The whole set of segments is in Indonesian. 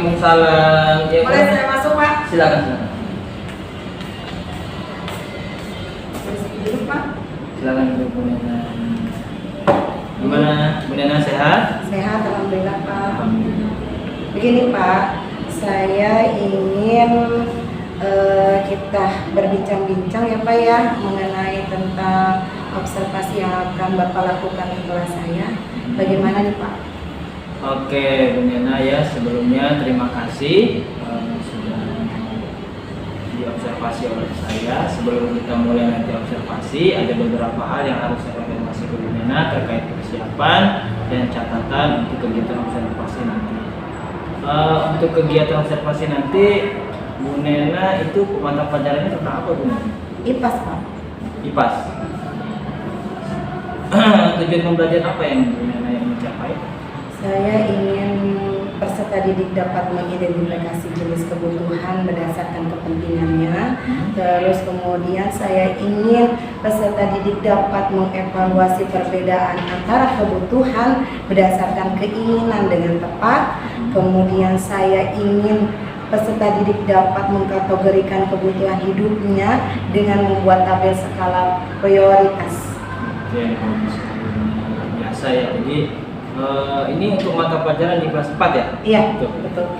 Waalaikumsalam. Ya, Boleh saya masuk, Pak? Silakan, silakan. Duduk, Pak. Silakan duduk, Bu Nena. Gimana, Bu Nena, sehat? Sehat, alhamdulillah, Pak. Alhamdulillah. Begini, Pak, saya ingin kita berbincang-bincang ya, Pak ya, mengenai tentang observasi yang akan Bapak lakukan di kelas saya. Bagaimana nih, Pak? Oke, Bu Nena, ya, sebelumnya terima kasih sudah diobservasi oleh saya. Sebelum kita mulai nanti observasi, ada beberapa hal yang harus saya konfirmasi ke Bu Nena terkait persiapan dan catatan untuk kegiatan observasi nanti. Untuk kegiatan observasi nanti, Bu Nena itu mata pelajarannya tentang apa, Bu Nena? IPAS, Pak. IPAS. Tujuan pembelajaran apa yang Bu Nena yang mencapai? Saya ingin peserta didik dapat mengidentifikasi jenis kebutuhan berdasarkan kepentingannya. Terus kemudian saya ingin peserta didik dapat mengevaluasi perbedaan antara kebutuhan berdasarkan keinginan dengan tepat. Kemudian saya ingin peserta didik dapat mengkategorikan kebutuhan hidupnya dengan membuat tabel skala prioritas. Oke, biasa ya. Jadi ini untuk mata pelajaran di kelas 4 ya? Iya, betul.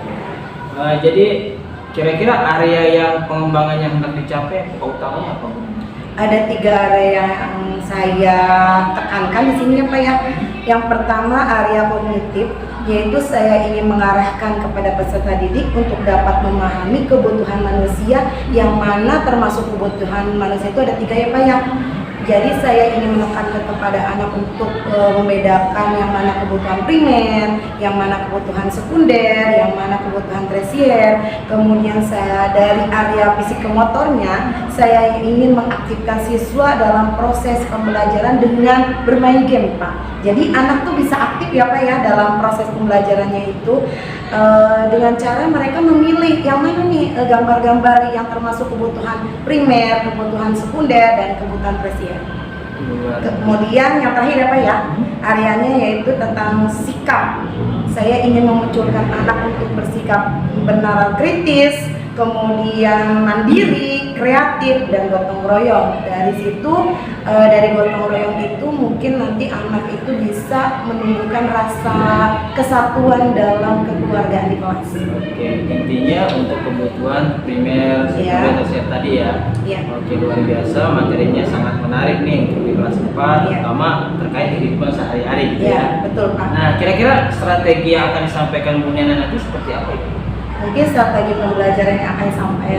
Jadi kira-kira area yang pengembangannya hendak dicapai utamanya apa, Bu? Ada 3 area yang saya tekankan di sini ya, Pak ya. Yang pertama area kognitif, yaitu saya ingin mengarahkan kepada peserta didik untuk dapat memahami kebutuhan manusia, yang mana termasuk kebutuhan manusia itu ada 3 ya, Pak ya. Jadi saya ingin menekankan kepada anak untuk membedakan yang mana kebutuhan primer, yang mana kebutuhan sekunder, yang mana kebutuhan tersier. Kemudian saya dari area psikomotornya, saya ingin mengaktifkan siswa dalam proses pembelajaran dengan bermain game, Pak. Jadi anak tuh bisa aktif ya, Pak ya, dalam proses pembelajarannya itu dengan cara mereka memilih yang mana nih gambar-gambar yang termasuk kebutuhan primer, kebutuhan sekunder, dan kebutuhan tersier. Kemudian yang terakhir apa ya, areanya yaitu tentang sikap. Saya ingin memunculkan anak untuk bersikap benar kritis, kemudian mandiri, kreatif, dan gotong royong. Dari situ, dari gotong royong itu mungkin nanti anak itu bisa menunjukkan rasa kesatuan dalam kekeluargaan di kelas. Oke, intinya untuk kebutuhan primer, sekunder, tersier tadi ya. Iya. Oke, luar biasa, materinya sangat menarik nih untuk di kelas 4, Iya. terutama terkait kehidupan sehari-hari gitu Iya, ya. betul, Pak. Nah, kira-kira strategi yang akan disampaikan Bu Nena nanti seperti apa itu? Mungkin strategi pembelajaran yang akan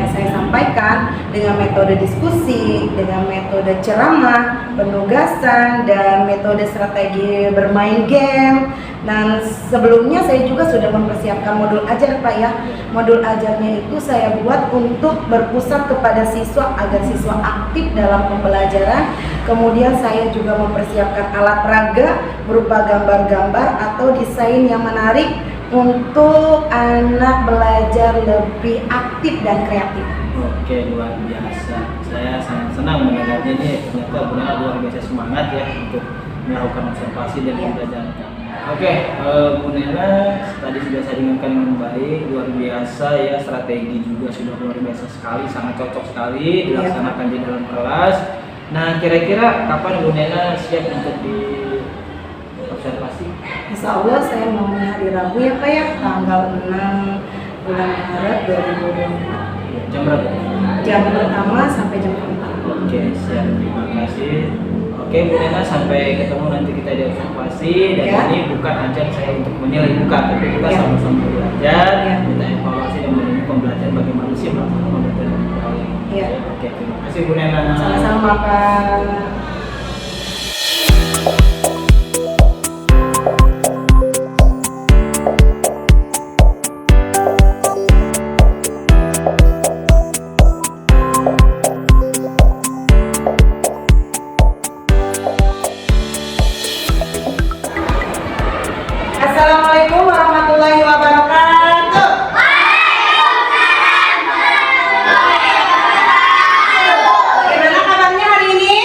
saya sampaikan dengan metode diskusi, dengan metode ceramah, penugasan, dan metode strategi bermain game. Dan sebelumnya saya juga sudah mempersiapkan modul ajar, Pak ya. Modul ajarnya itu saya buat untuk berpusat kepada siswa agar siswa aktif dalam pembelajaran. Kemudian saya juga mempersiapkan alat peraga berupa gambar-gambar atau desain yang menarik untuk anak belajar lebih aktif dan kreatif. Oke, luar biasa. Saya sangat senang mendengarnya nih. Ternyata benar luar biasa semangat ya untuk melakukan observasi dan pembelajaran. Oke, Bu Nena tadi sudah saya dengarkan dengan baik, luar biasa ya, strategi juga sudah luar biasa sekali, sangat cocok sekali dilaksanakan di dalam kelas. Nah, kira-kira kapan Bu Nena siap untuk di observasi? Insya Allah saya mau hari Rabu ya, Pak ya, tanggal 6 bulan Maret 2024. Jam berapa? Jam pertama sampai jam 4. Oke, siap, terima kasih. Oke, Bu Nena, sampai ketemu nanti kita di observasi. Dan ini bukan ajang saya untuk menilai, bukan, tapi kita sama-sama belajar, kita evaluasi dan menilai pembelajaran bagaimana sih melakukan pembelajaran yang baik. Oke, terima kasih Bu Nena. Sama-sama, Pak. Assalamualaikum warahmatullahi wabarakatuh. Gimana kabarnya hari ini?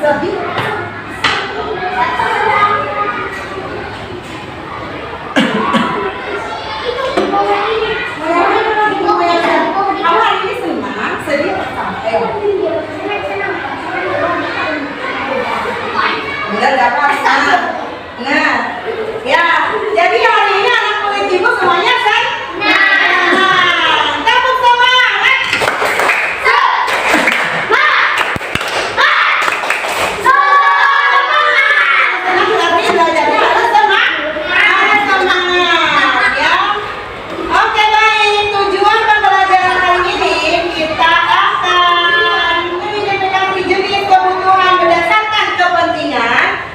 sedih. Kamu hari ini senang, sedih, apa? Benar nggak apa-apa. Nah, ya, jadi hari ini anak kulit ibu semuanya kan? Nah, tepuk semangat. Tapi belajarnya harus semangat, ya. Oke baik, tujuan pembelajaran hari ini kita akan mengidentifikasi jenis kebutuhan berdasarkan kepentingan.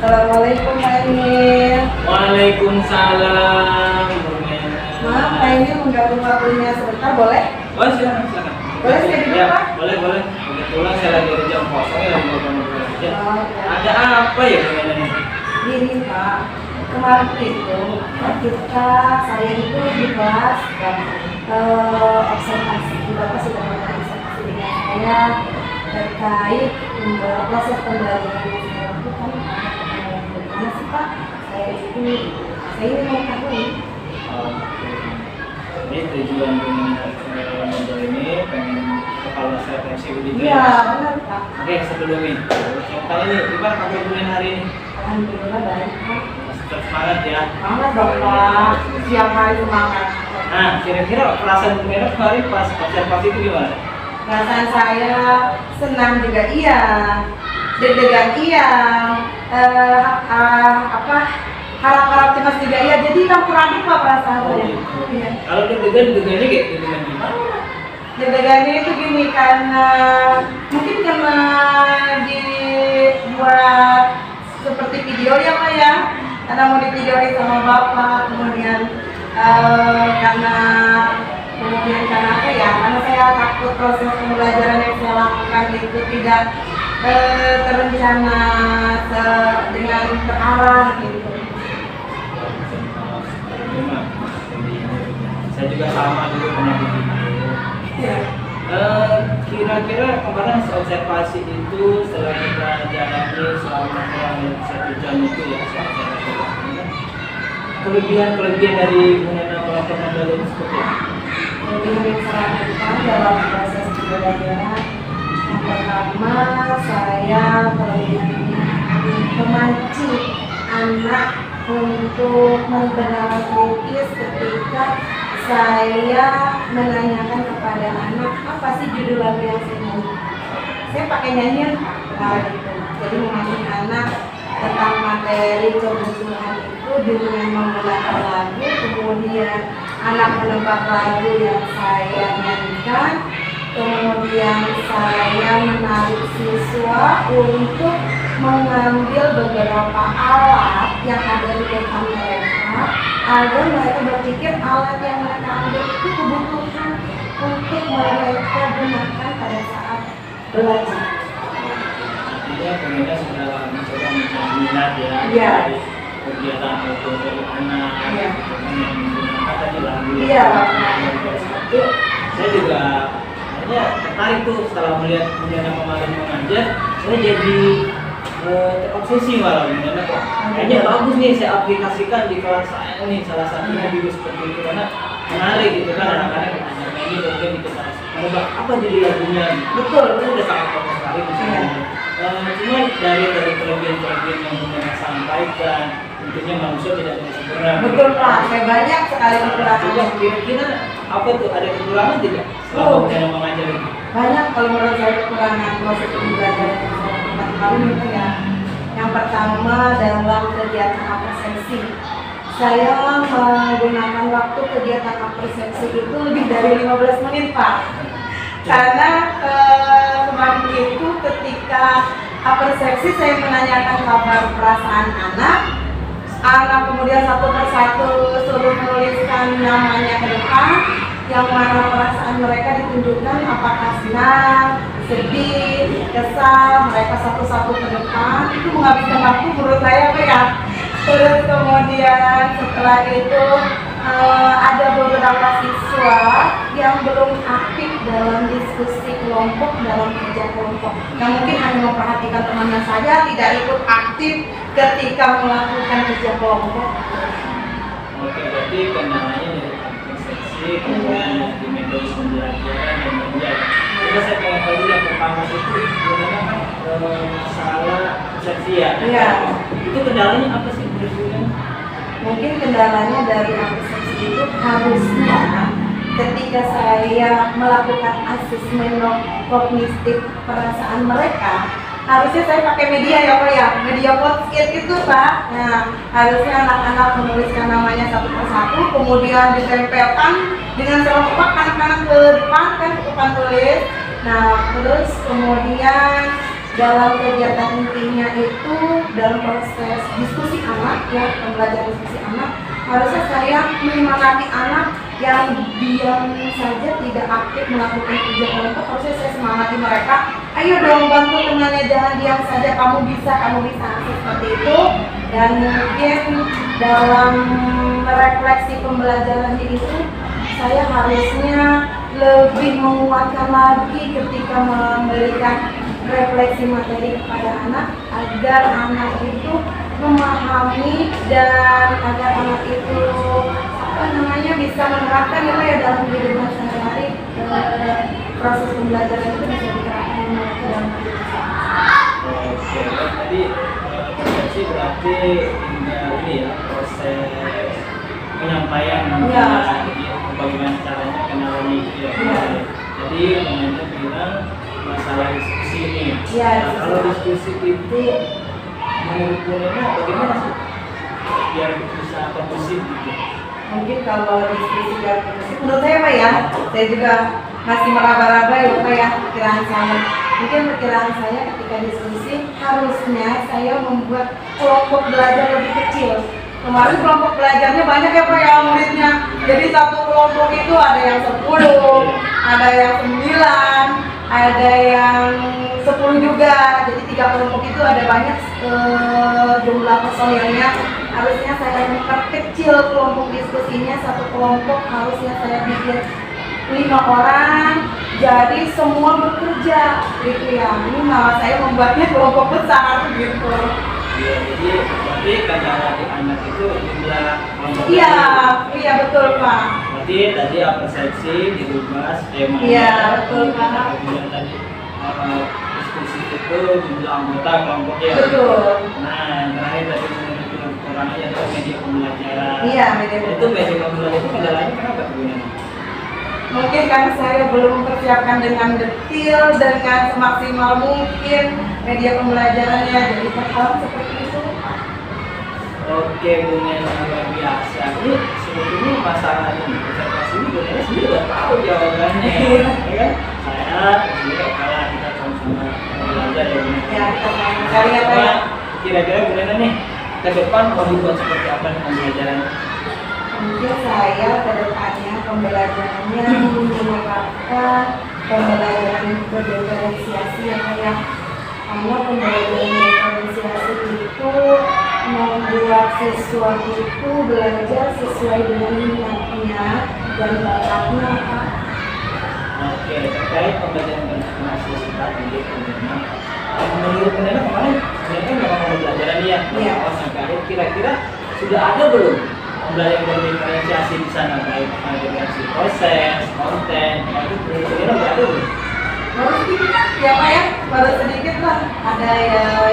Assalamualaikum Pak Emil. Waalaikumsalam. Maaf Pak Emil mengganggu waktunya sebentar, boleh? Oh silakan. Boleh saya duduk, Ya, Pak? boleh. Kebetulan saya lagi di jam kosong ya, lagi ngobrol aja. Oh, ya. Ada apa ya ini? Gini Pak, kemarin itu saya itu di kelas dan observasi, Bapak sudah melakukan observasi dengan saya terkait proses pembelajaran yang saya lakukan. Bagaimana sih Pak? Saya ini mau mengetahui. Ini tujuan dengan model ini pengen kepala saya tensi begitu. Iya, benar Pak. Oke, sebelum ini, saya tanya nih, gimana kabar bulan hari ini? Alhamdulillah baik Pak. Tetap semangat ya. Semangat Bapak, siang hari semangat. Nah, kira-kira perasaan Bumiana kemarin pas observasi itu gimana? Perasaan saya senang juga iya, deg-degan iya, harap-harap cemas juga iya. Jadi campur aduk Pak perasaan saya. Iya. Kalau deg-degannya kayak deg-degan gimana? Deg-degannya itu gini karena mungkin karena dibuat seperti video ya Pak ya, karena mau divideoin sama Bapak, kemudian karena apa ya, karena saya takut proses pembelajaran yang saya lakukan itu tidak terencana dengan terarah gitu. Saya juga sama dulu pernah begitu. Ya. Kira-kira kemarin observasi itu setelah kita jalani selama kurang 1 jam itu ya, kelebihan dari Bumiana melakukan model ini seperti apa? Kelebihan yang saya lakukan dalam proses pembelajaran yang pertama saya memancing anak untuk berpendapat kritis ketika saya menanyakan kepada anak apa sih judul lagu yang saya nyanyi. Saya pakai nyanyian gitu. Jadi memancing anak tentang materi kebutuhan itu dengan menggunakan lagu, kemudian anak menebak lagu yang saya nyanyikan, kemudian saya menarik siswa untuk mengambil beberapa alat yang ada di depan mereka agar mereka berpikir alat yang mereka ambil itu kebutuhan untuk mereka gunakan pada saat belajar. Artinya Bumiana sudah mencoba mencari minat ya, Iya. dari kegiatan foto dari anak, Iya. gitu kan, yang menggunakan tadi lagu. Iya. Itu saya juga akhirnya tertarik tuh setelah melihat Bumiana kemarin mengajar, saya jadi terobsesi malah Bumiana kok. Kayaknya bagus nih saya aplikasikan di kelas saya nih, salah satunya juga seperti itu karena menarik gitu kan, anak-anak bertanya ini kemudian kita coba apa jadi lagunya. Betul. Itu udah sangat bagus sekali misalnya. Cuma dari kelebihan-kelebihan yang Bumiana sampaikan, tentunya manusia tidak ada yang sempurna. Betul Pak, saya banyak sekali Coba kekurangannya. kira-kira apa tuh, ada kekurangan tidak selama Oh. Bumiana mengajar ini? Banyak kalau menurut saya kekurangan proses pembelajaran yang saya lakukan kali ini ya. Yang pertama dalam kegiatan apresepsi, saya menggunakan waktu kegiatan apresepsi itu lebih dari 15 menit Pak. Karena kemarin itu ketika apresepsi saya menanyakan kabar perasaan anak kemudian satu persatu suruh menuliskan namanya ke depan, yang mana perasaan mereka ditunjukkan apakah senang, sedih, kesal, mereka satu-satu ke depan. Itu menghabiskan waktu menurut saya Pak ya. Terus kemudian setelah itu ada beberapa siswa yang belum aktif dalam diskusi kelompok, dalam kerja kelompok, yang mungkin hanya memperhatikan temannya saja, tidak ikut aktif ketika melakukan kerja kelompok. Oke, berarti kendalanya dari persepsi, kemudian di metode pembelajaran dan media. Coba saya pengen tahu yang pertama itu sebenarnya kan masalah persepsi ya. Iya. Itu kendalanya apa sih Bumiana? Mungkin kendalanya dari apresepsi itu harusnya ketika saya melakukan asesmen kognitif perasaan mereka, harusnya saya pakai media ya Pak ya, media podcast itu Pak. Nah, harusnya anak-anak menuliskan namanya satu persatu, kemudian ditempelkan dengan selopak anak-anak ke depan kan ke depan tulis. Nah, terus kemudian dalam kegiatan intinya itu dalam proses diskusi anak ya, pembelajaran diskusi anak, harusnya saya menyemangati anak yang diam saja tidak aktif melakukan kerja kelompok. Harusnya saya semangati mereka, ayo dong bantu temannya, jangan diam saja, kamu bisa seperti itu. Dan mungkin dalam refleksi pembelajaran itu saya harusnya lebih menguatkan lagi ketika memberikan refleksi materi kepada anak, agar anak itu memahami dan agar anak itu bisa menerapkan ya dalam kehidupan sehari-hari. Proses pembelajaran itu bisa diterapkan dalam kehidupan. Oke, tadi persepsi berarti ini ya proses penyampaian ya. Bagaimana caranya kenalan itu ya. Jadi momennya bilang masalah diskusi ini. Ya, nah, kalau diskusi itu menurut Bunena bagaimana sih biar bisa kondusif gitu? Mungkin kalau diskusi biar kondusif, menurut saya Pak ya, saya juga masih meraba-raba ya Pak ya perkiraan saya. Mungkin perkiraan saya ketika diskusi harusnya saya membuat kelompok belajar lebih kecil. Kemarin kelompok belajarnya banyak ya Pak ya muridnya. Jadi satu kelompok itu ada yang 10, ada yang 9, ada yang 10 juga. Jadi 3 kelompok itu ada banyak jumlah personilnya. Harusnya saya memperkecil kelompok diskusinya, satu kelompok harusnya saya bikin 5 orang, jadi semua bekerja gitu ya. Ini malah saya membuatnya kelompok besar gitu. Iya, jadi berarti kadang anak itu jumlah kelompok. Iya betul Pak. Berarti tadi persepsi dirubah skema. Iya betul Pak. Kemudian tadi diskusi itu jumlah anggota kelompoknya. Betul. Nah, terakhir tadi menurut orangnya adalah media pembelajaran. Iya, media pembelajaran. Itu media pembelajaran itu kendalanya kenapa sebenarnya? Mungkin karena saya belum mempersiapkan dengan detail, dengan semaksimal mungkin media pembelajarannya, jadi terhalang seperti itu. Oke, Bunena luar biasa. Ini sebetulnya masalah ini presentasi ini Bunena sendiri udah tahu jawabannya, ya kan? Saya sendiri kalah kita sama-sama belajar ya Bunena. Ya, kita cari apa ya? Kira-kira Bunena nih ke depan mau dibuat seperti apa nih pembelajaran? Mungkin saya ke depannya pembelajarannya menerapkan pembelajaran berdiferensiasi ya kayak, karena pembelajaran berdiferensiasi itu membuat siswa itu belajar sesuai dengan minatnya dan bakatnya Pak. Oke, terkait pembelajaran berdiferensiasi tadi menurut Bunena kemarin sebenarnya memang pembelajaran ya, sampai akhir kira-kira sudah ada belum pembelajaran berdiferensiasi di sana, baik dari proses, konten, itu benar-benar nggak ada belum? Baru sedikit ya Pak ya, baru sedikit lah. Ada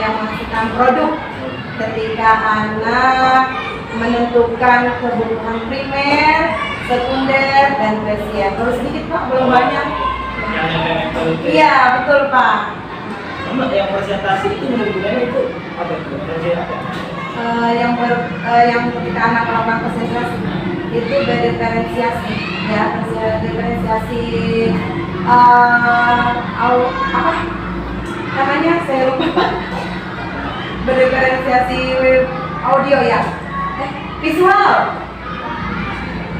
yang menghasilkan produk ketika anak menentukan kebutuhan primer, sekunder, dan tersier. Baru sedikit Pak, belum banyak. Iya betul Pak. Sama yang presentasi itu menurut Bunena itu apa itu? Yang ketika anak melakukan konsentrasi itu berdiferensiasi ya, diferensiasi apa namanya saya lupa. Berdiferensiasi audio ya, visual,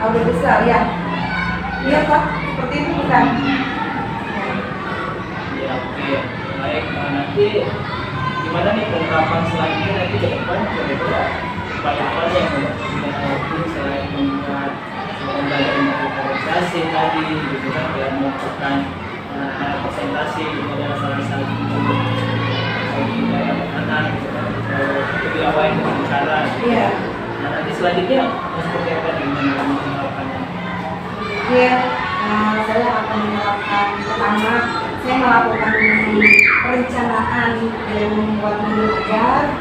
audio visual ya, iya Pak, seperti itu bukan? Ya oke, baik. Nanti gimana nih penerapan selanjutnya nanti ke depan kira-kira upaya apa yang mungkin selain membuat pembelajaran diferensiasi tadi gitu kan, dan melakukan presentasi itu adalah salah satu anak gitu kan, lebih awal itu bicara. Iya. Nah nanti selanjutnya seperti apa dengan menerapkannya? Iya, saya akan menerapkan pertama, saya melakukan perencanaan dan membuat modul ajar.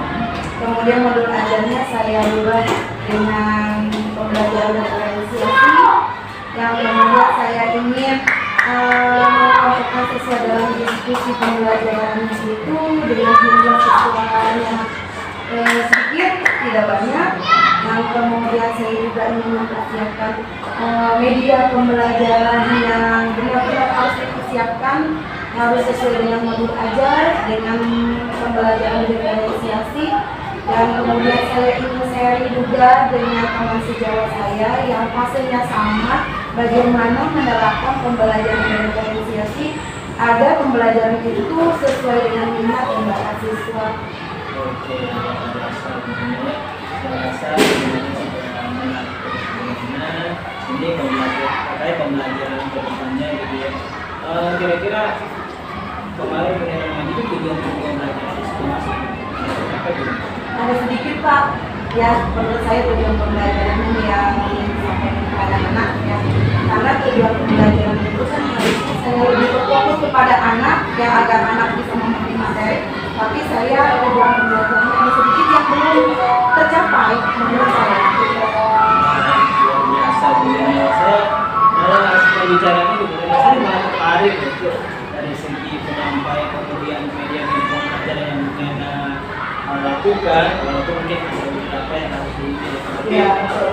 Kemudian modul ajarnya saya buat dengan pembelajaran diferensiasi. Yang kemudian saya ingin melakukan siswa dalam diskusi pembelajaran itu dengan jumlah siswa yang sedikit, tidak banyak. Yang kemudian saya juga ingin mempersiapkan media pembelajaran yang benar-benar harus dipersiapkan harus sesuai dengan modul ajar, dengan pembelajaran diferensiasi, dan kemudian saya ingin sharing juga dengan teman sejawat saya yang fasenya sama, bagaimana menerapkan pembelajaran diferensiasi agar pembelajaran itu sesuai dengan minat dan bakat siswa. Oke, luar biasa tentunya. Saya rasa semuanya sudah menarik bagaimana ini terkait pembelajaran kedepannya gitu ya. Kira-kira kemarin penerimaan itu tujuan belajar siswa masih apa gitu? Ada sedikit Pak, ya menurut saya tujuan pembelajaran yang disampaikan kepada anak ya, karena tujuan pembelajaran itu kan harusnya saya lebih berfokus kepada anak ya agar anak bisa memahami materi, tapi saya tujuan pembelajarannya ada sedikit yang belum tercapai menurut saya. Luar biasa sebenarnya. Saya setelah bicara ini sebenarnya saya malah tertarik gitu dari segi penyampaian kemudian media pembelajaran yang mungkin lakukan, walaupun mungkin ada beberapa yang harus diingat, tapi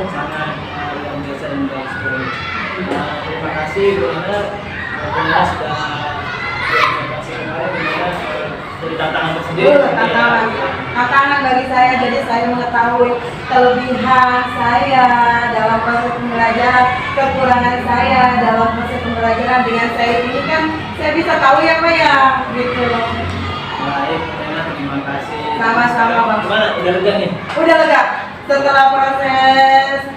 sangat luar biasa dan baik sekali. Terima kasih Bu Nana, sudah presentasi kemarin dari tantangan tersendiri. Tantangan bagi saya, jadi saya mengetahui kelebihan saya dalam proses pembelajaran, kekurangan saya dalam proses pembelajaran. Dengan saya ini kan saya bisa tahu ya Pak ya, gitu loh. Baik, Bu Nana, terima kasih. Sama-sama Bang. Gimana? Udah lega nih? Udah lega. Setelah proses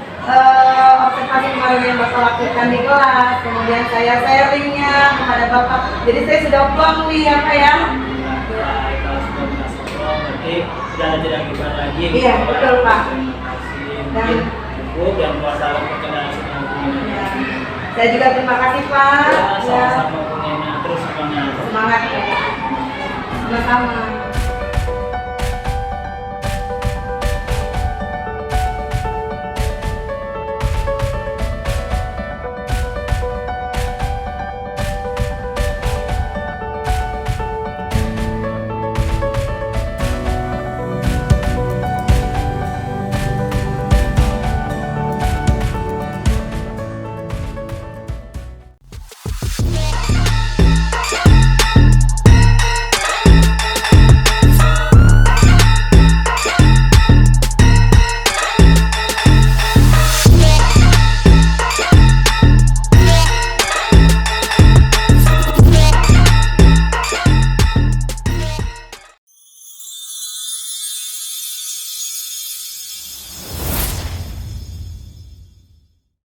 observasi kemarin yang Bapak lakukan di kelas, kemudian saya sharingnya kepada Bapak. Jadi saya sudah plong nih ya Pak ya. Kalau sudah merasa plong, berarti sudah ada tidak gimana lagi. Iya, betul, Pak. Terima kasih. Mungkin cukup dan kuasa perkenalan semua Bu Nana. Ya. Saya juga terima kasih Pak. Ya, sama-sama Bu Nana, terus semangat. Semangat ya. Sama-sama.